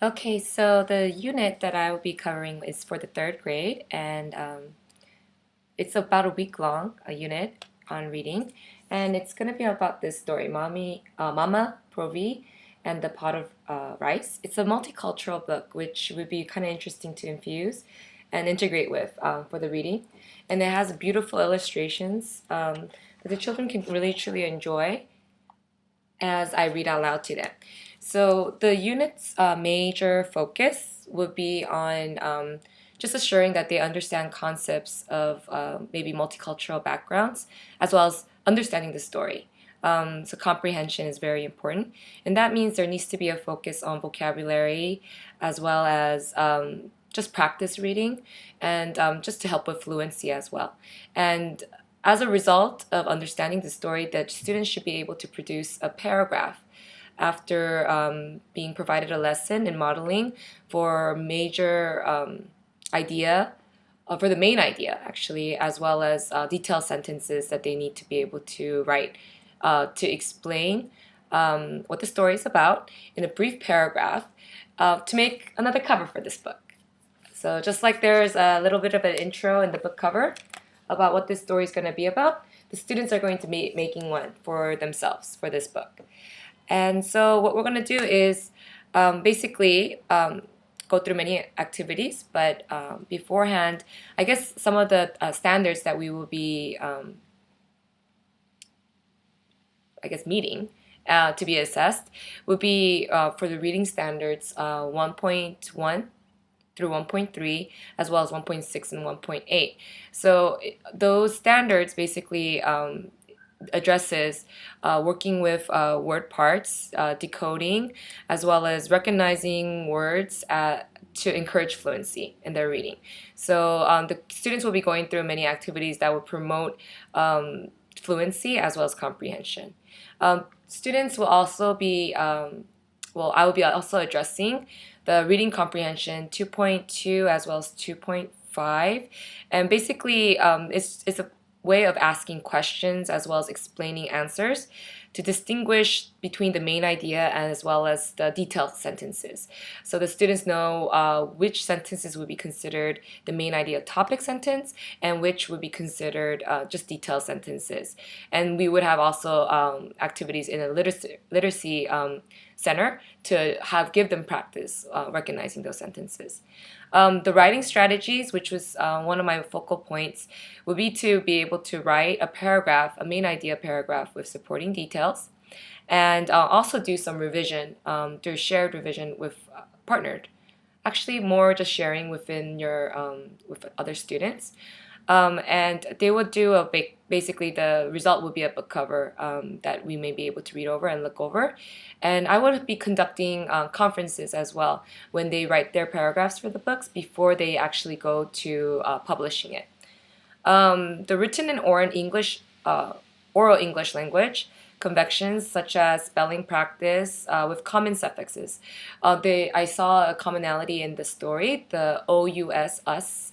Okay, so the unit that I will be covering is for the third grade, and it's about a week long, a unit on reading, and it's going to be about this story, Mama Provi and the Pot of Rice. It's a multicultural book, which would be kind of interesting to infuse and integrate with for the reading, and it has beautiful illustrations that the children can really truly enjoy as I read out loud to them. So the unit's major focus would be on just assuring that they understand concepts of maybe multicultural backgrounds, as well as understanding the story. So comprehension is very important, and that means there needs to be a focus on vocabulary, as well as just practice reading, and just to help with fluency as well. And as a result of understanding the story, that students should be able to produce a paragraph after being provided a lesson in modeling for major idea, for the main idea actually, as well as detailed sentences that they need to be able to write to explain what the story is about in a brief paragraph to make another cover for this book. So just like there's a little bit of an intro in the book cover about what this story is going to be about, the students are going to be making one for themselves for this book. And so what we're going to do is basically go through many activities, but beforehand, I guess some of the standards that we will be, meeting to be assessed would be for the reading standards 1.1 through 1.3, as well as 1.6 and 1.8. So those standards basically addresses working with word parts, decoding, as well as recognizing words to encourage fluency in their reading. So the students will be going through many activities that will promote fluency as well as comprehension. Students will also be I will be also addressing the reading comprehension 2.2 as well as 2.5, and basically it's a way of asking questions as well as explaining answers to distinguish between the main idea as well as the detailed sentences. So the students know which sentences would be considered the main idea topic sentence and which would be considered just detailed sentences. And we would have also activities in a literacy center to give them practice recognizing those sentences. The writing strategies, which was one of my focal points, would be to be able to write a paragraph, a main idea paragraph with supporting details, and also do some revision, do shared revision with partnered. Actually, more just sharing within your with other students. And they would do basically the result would be a book cover that we may be able to read over and look over. And I would be conducting conferences as well when they write their paragraphs for the books before they actually go to publishing it. The written and oral English language convections such as spelling practice with common suffixes. I saw a commonality in the story. The OUS, us,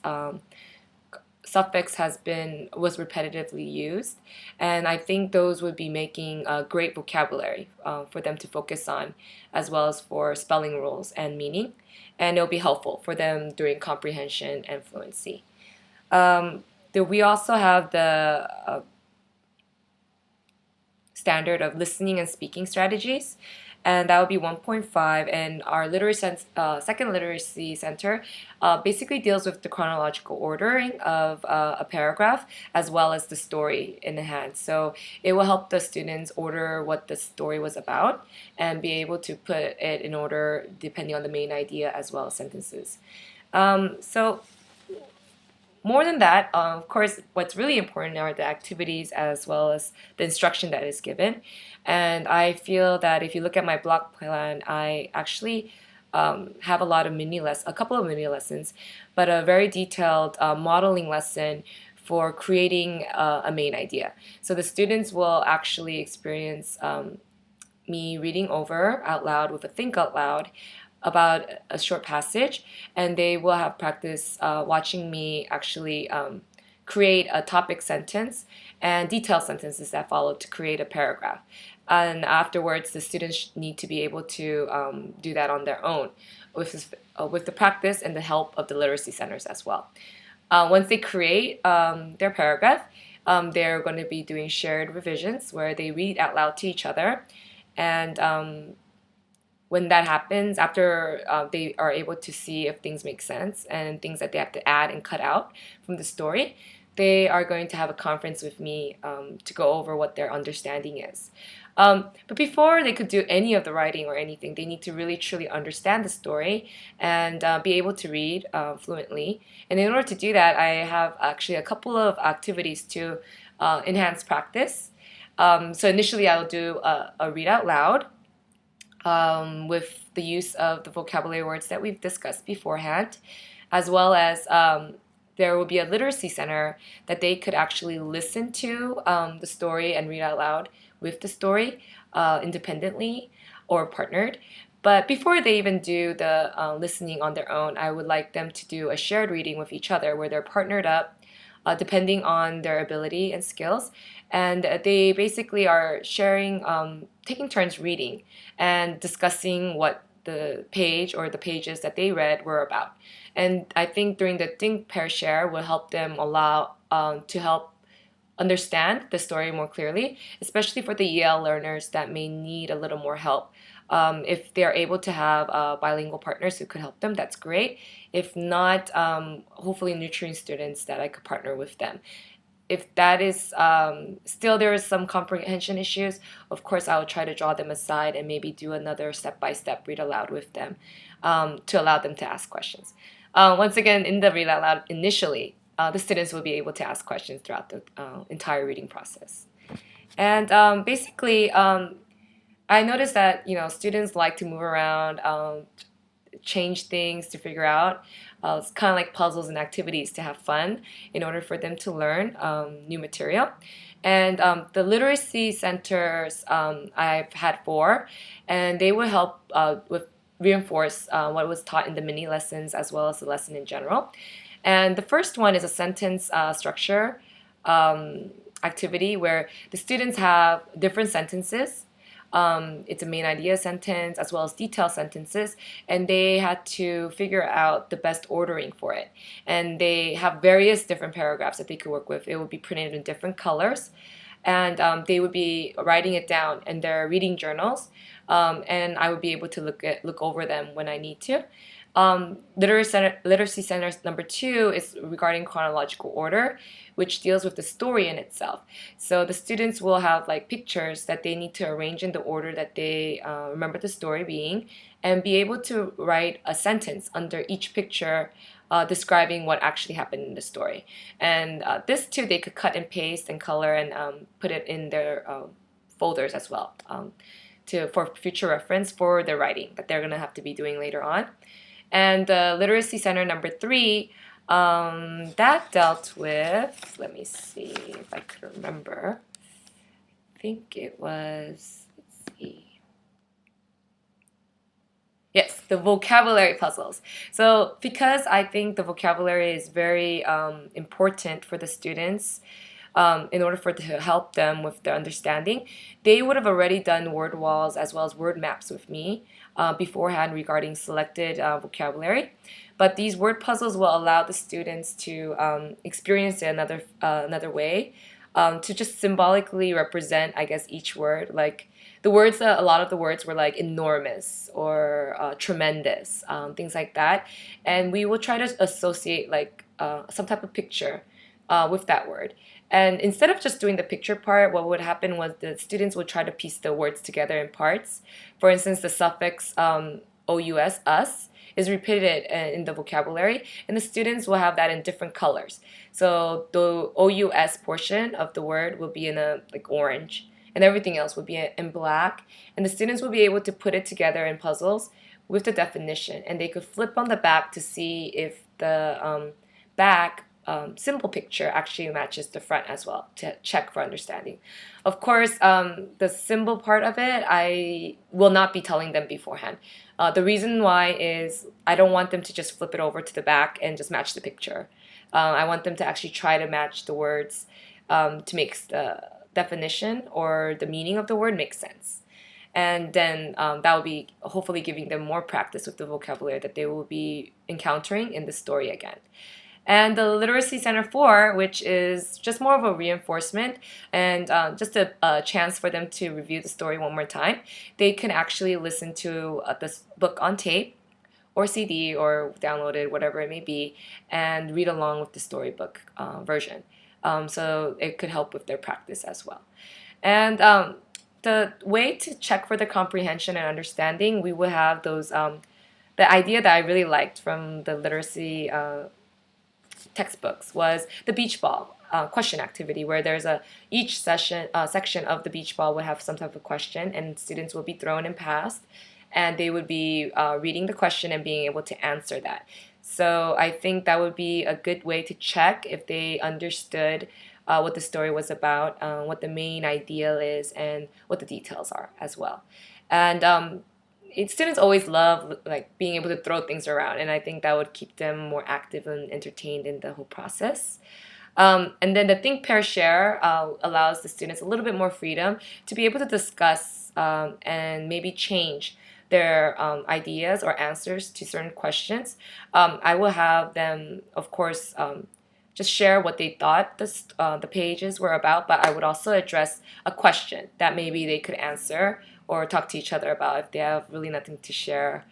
suffix was repetitively used, and I think those would be making a great vocabulary for them to focus on, as well as for spelling rules and meaning, and it'll be helpful for them during comprehension and fluency. We also have the standard of listening and speaking strategies, and that would be 1.5. And our second literacy center basically deals with the chronological ordering of a paragraph as well as the story in the hand. So it will help the students order what the story was about and be able to put it in order depending on the main idea as well as sentences. So more than that, of course, what's really important are the activities as well as the instruction that is given. And I feel that if you look at my block plan, I actually have a couple of mini lessons, but a very detailed modeling lesson for creating a main idea. So the students will actually experience me reading over out loud with a think out loud about a short passage, and they will have practice watching me actually create a topic sentence and detailed sentences that follow to create a paragraph. and afterwards the students need to be able to do that on their own with the practice and the help of the literacy centers as well. Once they create their paragraph, they're going to be doing shared revisions where they read out loud to each other. And when that happens, after they are able to see if things make sense and things that they have to add and cut out from the story, they are going to have a conference with me to go over what their understanding is. But before they could do any of the writing or anything, they need to really truly understand the story and be able to read fluently. And in order to do that, I have actually a couple of activities to enhance practice. So initially, I'll do a read out loud with the use of the vocabulary words that we've discussed beforehand, as well as there will be a literacy center that they could actually listen to the story and read out loud with the story independently or partnered. But before they even do the listening on their own, I would like them to do a shared reading with each other where they're partnered up depending on their ability and skills. And they basically are sharing, taking turns reading and discussing what the page or the pages that they read were about. And I think during the think, pair, share will help them allow to help understand the story more clearly, especially for the EL learners that may need a little more help. If they are able to have bilingual partners who could help them, that's great. If not, hopefully nurturing students that I could partner with them. If that is still there is some comprehension issues, of course I will try to draw them aside and maybe do another step-by-step read aloud with them to allow them to ask questions. Once again, in the read aloud initially, the students will be able to ask questions throughout the entire reading process. And basically, I noticed that students like to move around, change things to figure out. It's kind of like puzzles and activities to have fun in order for them to learn new material. And the literacy centers, I've had 4, and they will help with reinforce what was taught in the mini lessons as well as the lesson in general. And the first one is a sentence structure activity where the students have different sentences. It's a main idea sentence as well as detail sentences, and they had to figure out the best ordering for it. And they have various different paragraphs that they could work with. It would be printed in different colors, and they would be writing it down in their reading journals, and I would be able to look over them when I need to. Literacy Center number 2 is regarding chronological order, which deals with the story in itself. So the students will have like pictures that they need to arrange in the order that they remember the story being, and be able to write a sentence under each picture describing what actually happened in the story. And this too, they could cut and paste and color and put it in their folders as well for future reference for their writing that they're going to have to be doing later on. And the Literacy Center number 3, that dealt with, let me see if I could remember. I think it was, let's see. Yes, the vocabulary puzzles. So because I think the vocabulary is very important for the students, in order for it to help them with their understanding, they would have already done word walls as well as word maps with me beforehand regarding selected vocabulary. But these word puzzles will allow the students to experience it another way, to just symbolically represent, I guess, each word. Like the words, a lot of the words were like enormous or tremendous, things like that. And we will try to associate like some type of picture with that word. And instead of just doing the picture part, what would happen was the students would try to piece the words together in parts. For instance, the suffix OUS, us, is repeated in the vocabulary, and the students will have that in different colors. So the OUS portion of the word will be in a like orange, and everything else will be in black. And the students will be able to put it together in puzzles with the definition, and they could flip on the back to see if the back symbol picture actually matches the front as well to check for understanding. Of course, the symbol part of it, I will not be telling them beforehand. The reason why is I don't want them to just flip it over to the back and just match the picture. I want them to actually try to match the words to make the definition or the meaning of the word makes sense. And then that will be hopefully giving them more practice with the vocabulary that they will be encountering in the story again. And the Literacy Center 4, which is just more of a reinforcement and just a chance for them to review the story one more time. They can actually listen to this book on tape or CD or download it, whatever it may be, and read along with the storybook version. So it could help with their practice as well. And the way to check for the comprehension and understanding, we will have those, the idea that I really liked from the literacy textbooks was the beach ball question activity, where there's each section of the beach ball would have some type of question, and students will be thrown and passed, and they would be reading the question and being able to answer that. So I think that would be a good way to check if they understood what the story was about, what the main idea is, and what the details are as well. And students always love like being able to throw things around, and I think that would keep them more active and entertained in the whole process. And then the Think, Pair, Share allows the students a little bit more freedom to be able to discuss and maybe change their ideas or answers to certain questions. I will have them, of course, just share what they thought the pages were about, but I would also address a question that maybe they could answer or talk to each other about if they have really nothing to share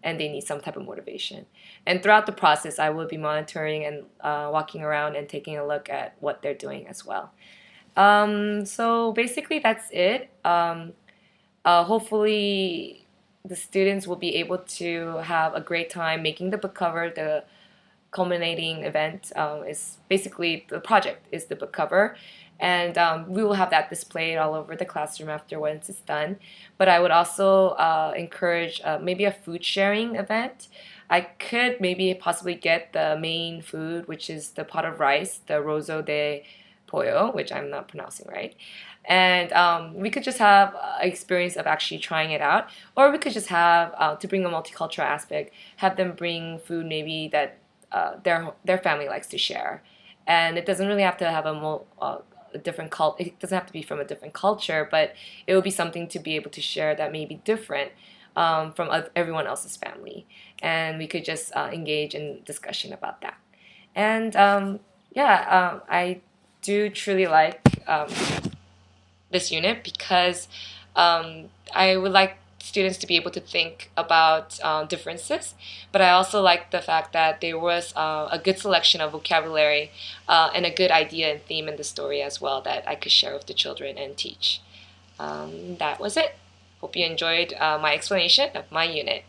and they need some type of motivation. And throughout the process, I will be monitoring and walking around and taking a look at what they're doing as well. So basically that's it. Hopefully the students will be able to have a great time making the book cover. The culminating event is basically the project is the book cover, and we will have that displayed all over the classroom after once it's done. But I would also encourage maybe a food sharing event. I could maybe possibly get the main food, which is the pot of rice, the rozo de pollo, which I'm not pronouncing right. And we could just have an experience of actually trying it out. Or we could just have, to bring a multicultural aspect, have them bring food maybe that their family likes to share. And it doesn't really have to have a different cult. It doesn't have to be from a different culture, but it would be something to be able to share that may be different from everyone else's family. And we could just engage in discussion about that. And I do truly like this unit because I would like students to be able to think about differences, but I also like the fact that there was a good selection of vocabulary and a good idea and theme in the story as well that I could share with the children and teach. That was it. Hope you enjoyed my explanation of my unit.